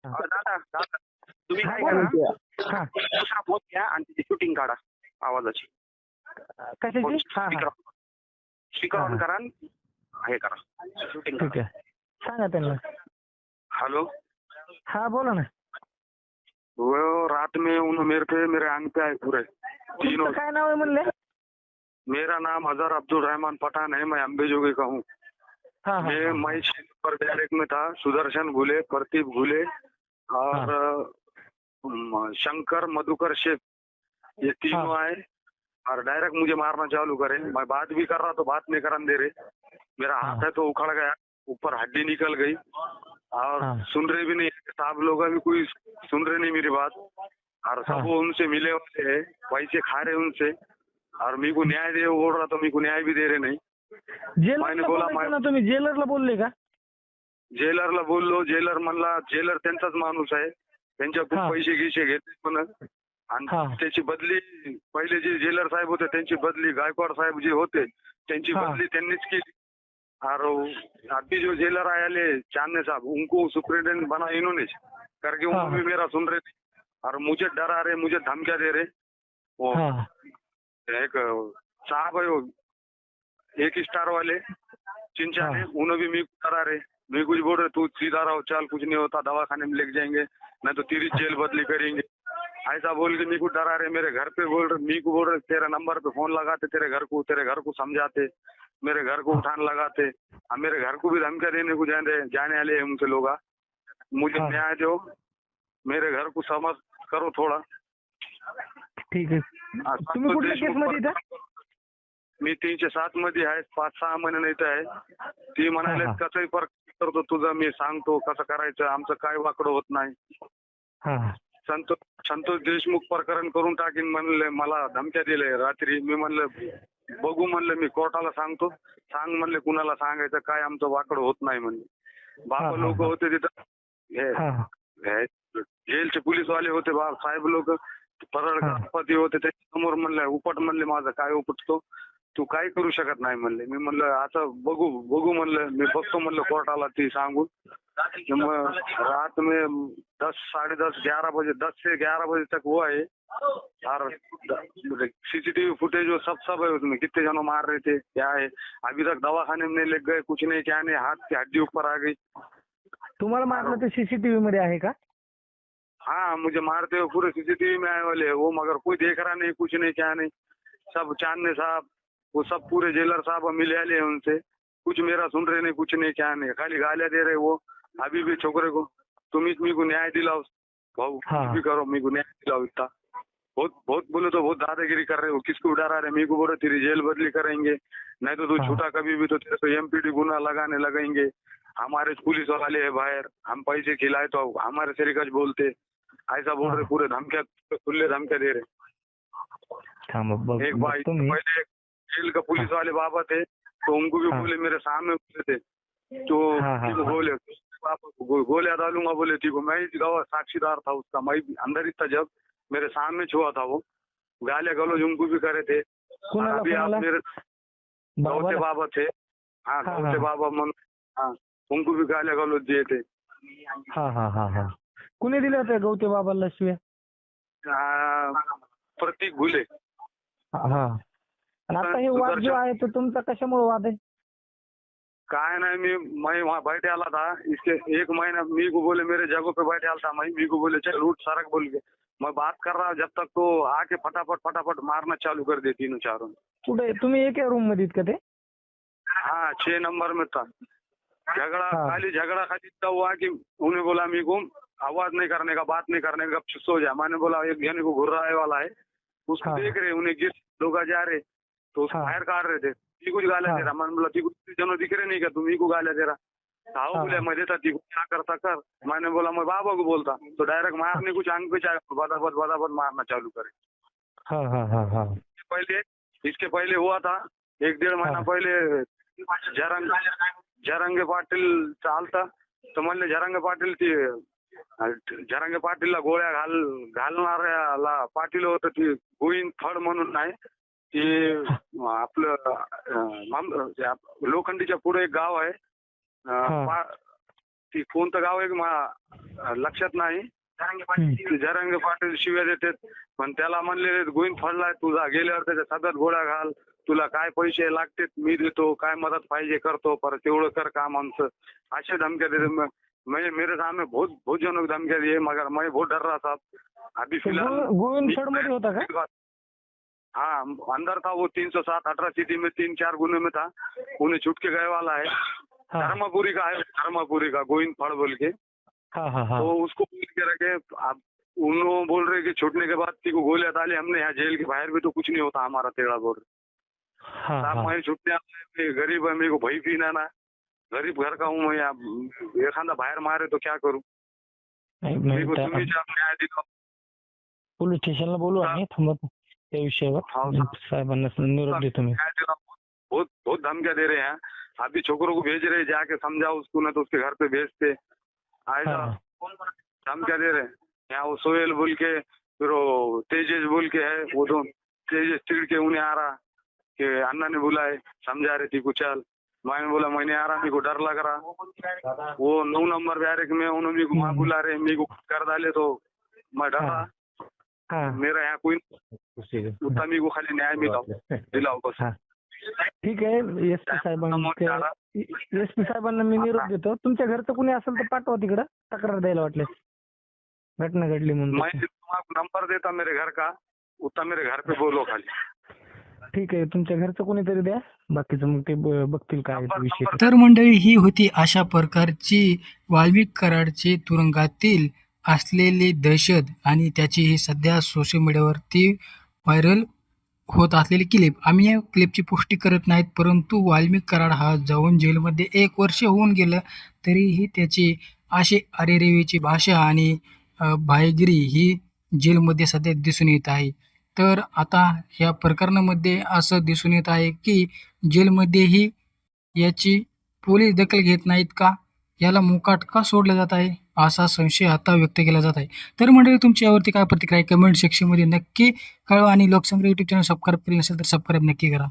हा. दादा दादा तुम्ही हा, काय बोला. करा, हा. दुसरा फोन घ्या आणि त्याची शूटिंग काढा आवाजाची. कशाची? हा स्पीकर हा स्पीकर हा, ऑन हा. करा आणि हे करा, शूटिंग ठीक करा. आहे, सांगा त्यांना. हेलो, हा, बोला ना. वो रात में उन्होंने मेरे पे मेरे आंग पे आए पूरे तीनों. तुमचं काय नाव आहे म्हणले? मेरा नाम अजहर अब्दुल रहमान पठान है, मैं अम्बेजोगी का हूँ. हा हा मैं पर डायरेक्ट में था. सुदर्शन घुले, प्रदीप घुले और शंकर मधुकर शेख, ये तीनों आए और डायरेक्ट मुझे मारना चालू करे. मैं बात भी कर रहा तो बात नहीं करने दे रहे. मेरा हाथ है तो उखड़ गया, ऊपर हड्डी निकल गई और हाँ। सुन रहे भी नहीं. साहब लोग अभी कोई सुन रहे नहीं मेरी बात और सब वो उनसे मिले हुए हैं, पैसे खा रहे उनसे और मेरे को न्याय दे बोल रहा तो मेरे को न्याय भी दे रहे नहीं. जेलरला बोलायचं ना तुम्ही, जेलरला बोलले का? जेलरला बोललो, जेलर म्हणला जेलर त्यांचाच माणूस आहे, त्यांच्या खूप हा. पैसे गिसे घेतले म्हणत आणि हा. त्याची बदली पहिले जे जेलर साहेब होते त्यांची बदली गायकवाड साहेब जे होते त्यांची हा. बदली त्यांनीच केली. और अभी जो जेलर आए चांदने साहब उनको सुप्रिंटेंडेंट बना इन्होंने, करके हाँ। उनको भी मेरा सुन रहे थे और मुझे डरा रहे, मुझे धमकियां दे रहे. वो हा. एक साहब है वो एक स्टार वाले चिंचाने, हाँ। उन्हें भी मैं डरा रहे. मैं कुछ बोल रहे तू सीधा रहो, चल कुछ नहीं होता, दवाखाने में लेके जाएंगे नहीं तो तेरी जेल बदली करेंगे, ऐसा बोल के मेरे को डरा रहे. मेरे घर पे बोल रहे, मी को बोल रहे तेरे नंबर पे फोन लगाते, तेरे घर को समझाते, मेरे घर को उठाने लगाते और मेरे घर को भी धमकियां देने को जाने वाले हैं उनसे लोग. मुझे हाँ। न्याय दो, मेरे घर को समझ करो थोडा. ठीक आहे. तुम्ही कुठल्या केस मध्ये इथं? मी 307 मध्ये आहे, 5-6 महिने इथं आहे. ती म्हणाले हा. कसंही फरक करतो तुझं, मी सांगतो कसं करायचं, आमचं काय वाकडं होत नाही. हा. संतोष देशमुख प्रकरण करून टाकीन म्हणले, मला धमक्या दिले रात्री. मी म्हणलं बघू, म्हणलं मी कोर्टाला सांगतो. सांग म्हणले कुणाला सांगायचं, काय आमचं वाकडं होत नाही म्हणले. बाबा लोक होते तिथं, हे जेलचे पोलीसवाले होते, साहेब लोक, परळपती होते, त्याच्यासमोर म्हणलं उपट, म्हणले माझं काय उपटतो, तू काय करू शकत नाही म्हणले. मी म्हणलं आता बघू म्हणलं, मी बघतो म्हणलं कोर्टाला ती सांगून. मग रात में 10, 10:30, 11 बजे, 10 से 11 बजे तक हुआ है और सीसीटीवी फुटेज वो सब है उसमें, कितने जनों मार रहे थे क्या है. अभी तक दवाखाने में नहीं ले गए, कुछ नहीं, क्या नहीं, हाथ की हड्डी ऊपर आ गई. तुम्हाला मारलं ते सीसीटीव्ही मध्ये आहे का? हाँ, मुझे मारते हुए पूरे सीसीटीवी में आए वाले हैं वो, मगर कोई देख रहा नहीं, कुछ नहीं, क्या नहीं. सब चांदने साहब, वो सब पूरे जेलर साहब मिले आले हैं उनसे, कुछ मेरा सुन रहे नहीं, कुछ नहीं, क्या नहीं, खाली गालियां दे रहे वो. अभी भी छोकरे को तुम्ही मी को न्याय दिलाओ भाऊ, कुछ भी करो, मी को न्याय दिलाओ. इतना बहुत बोले तो बहुत दादागिरी कर रहे हो, किसको डरा रहे. मेरे को बोले तेरी जेल बदली करेंगे, नहीं तो तू छूटा कभी भी तो तेरे को एमपीडी गुना लगाने लगेंगे. हमारे पुलिस वाले है बाहर, हम पैसे खिलाए तो हमारे तरीका बोलते, ऐसा बोल रहे. पूरे धमकियां, खुले धमकियां दे रहे. एक भाई पहले जेल का पुलिस वाले बाबा थे तो उनको भी बोले, मेरे सामने बोले थे तो बोले गोलियां डालूंगा बोले. ठीक, मैं ही गवाह साक्षीदार था उसका, मैं भी अंदर ही था जब मेरे सामने छुआ था वो. गालियां गलौज उनको भी करे थे. अभी आप मेरे गौते बाबा थे, हाँ गौते बाबा मन, हाँ उनको भी गालियां गलौज दिए थे. कुणी दिले होते गौते बाबाला शिव्या? प्रतीक घुले. आता हे वाद जो आहे तो तुमचा कशामुळे वाद आहे? काय नहीं, मैं वहाँ बैठे आला था, इसके 1 महीना मी को बोले मेरे जगह पे बैठे आला था, मैं मी को बोले चल उठ सड़क बोल के. मैं बात कर रहा जब तक तो आके फटाफट मारना चालू कर दे तीनों चारों. कुठे तुम्ही एका रूम मध्ये का ते? हाँ 6 नंबर में था. खाली झगड़ा इतना हुआ कि उन्हें बोला मी को आवाज नहीं करने का, बात नहीं करने का, सो जा. मैंने बोला एक जन को घुर्राने वाला है, उसको देख रहे, उन्हें गिर लोग जा रहे तो उसको बाहर काट रहे थे. ती कुछ गालियां दे रहा, मैंने बोला ती कुछ जनों दिख रहे नहीं क्या, तुम ही को गालियां दे रहा. हाँ बोले मैं देता, ती क्या करता कर. मैंने बोला मैं बाबा को बोलता, तो डायरेक्ट मारने कुछ आंग पे बदाबद मारना चालू करे. पहले इसके पहले हुआ था 1-1.5 महीना पहले, जरंगे पाटील चालता तर म्हणले जरंगे पाटीलला गोळ्या घालणाऱ्याला पाटील होतं, ती गोविंद फड म्हणून नाही, ती आपलं लोखंडीच्या पुढे एक गाव आहे, ती कोणतं गाव आहे लक्षात नाही. ते जरांगे पाटील शिव्या देतात, पण त्याला म्हणले गोविंद फडलाय तुझा गेल्यावर त्याच्या सगळ्यात गोळ्या घाल, तुला काय पैसे लागतात मी देतो, काय मदत पाहिजे करतो, परत तेवढं कर काम आमचं, असे धमक्या देते. मैं मेरे सामने बहुत जनों की धमकियां दी है, मगर मैं बहुत डर रहा था. अभी फिलहाल गोविंद फड मध्ये होता का? हाँ अंदर था वो. 307 अट्रॉसिटी में 3-4 गुने में था. उन्हें छूट के गए वाला है. धर्मपुरी का है, धर्मपुरी का गोविंद फड़ बोल के. तो उसको बोल के रखे. अब उन लोग बोल रहे कि छूटने के बाद को गोलियां डाली हमने, यहाँ जेल के बाहर भी तो कुछ नहीं होता हमारा, तेरा बोल रहे. साहब मैं छुट्टियां गरीब है, मेरे को भय भी ना, गरीब घर का हूँ मैं. एखादा बाहेर मारे तो क्या करूँ. मेरे को तुम्ही न्याय दिला. पोलीस स्टेशनला बोलू आम्ही, थांबा त्या विषयावर साहेबांना निरोप देतो मी. बहुत धमकियां दे रहे हैं. अभी छोकरों को भेज रहे, जाके समझाओ उसको, ना तो उसके घर पे भेजते. ऐसा धमकियां दे रहे हैं. यहाँ वो सोहेल बोल के, फिर वो तेजेश बोल के है, वो दो तेजेश चिड़ के उन्हें आ रहा कि अन्ना ने बुलाए, समझा रही थी कुछ चल. मैंने बोला मैं नहीं आ रहा, मेरे को डर लग रहा. वो 9 नंबर पे आ रहे कि मैं उन्होंने मेरे को माँ बुला रहे, मेरे को कर डाले तो मैं डर रहा. मेरा यहाँ कोई उतना मेरे को खाली न्याय दिलाओ बस. ठीक आहे. एसपी साहेबांना मी निरोप देतो. तुमच्या घरचं कुणी असेल तर पाठवा तिकडं तक्रार द्यायला वाटल्यास, घटना घडली म्हणून. मैं नंबर देता मेरे घर का, उतना मेरे घर पे बोलो खाली. ठीक आहे, तुमच्या घरचं कोणीतरी द्या, बाकीचं मग ते बघतील काय विषय. तर मंडळी ही होती अशा प्रकारची वाल्मिक कराडचे तुरुंगातील असलेली दहशत आणि त्याची ही सध्या सोशल मीडियावरती व्हायरल होत असलेली क्लिप. आम्ही या क्लिपची पुष्टी करत नाहीत, परंतु वाल्मिक कराड हा जाऊन जेलमध्ये 1 वर्ष होऊन गेलं तरीही त्याची अशी अरेरेवीची भाषा आणि भाईगिरी ही जेलमध्ये सध्या दिसून येत आहे. तर आता ह्या प्रकरणामध्ये असं दिसून येत आहे की जेलमध्येही याची पोलीस दखल घेत नाहीत का, याला मोकाट का सोडलं जात आहे, असा संशय आता व्यक्त केला जात आहे. तर मंडळी तुमची यावरती काय प्रतिक्रिया कमेंट सेक्शनमध्ये नक्की कळवा आणि लोकसंग्रह यूट्यूब चॅनल सबस्क्राईब केलं नसेल तर सबस्क्राईब नक्की करा.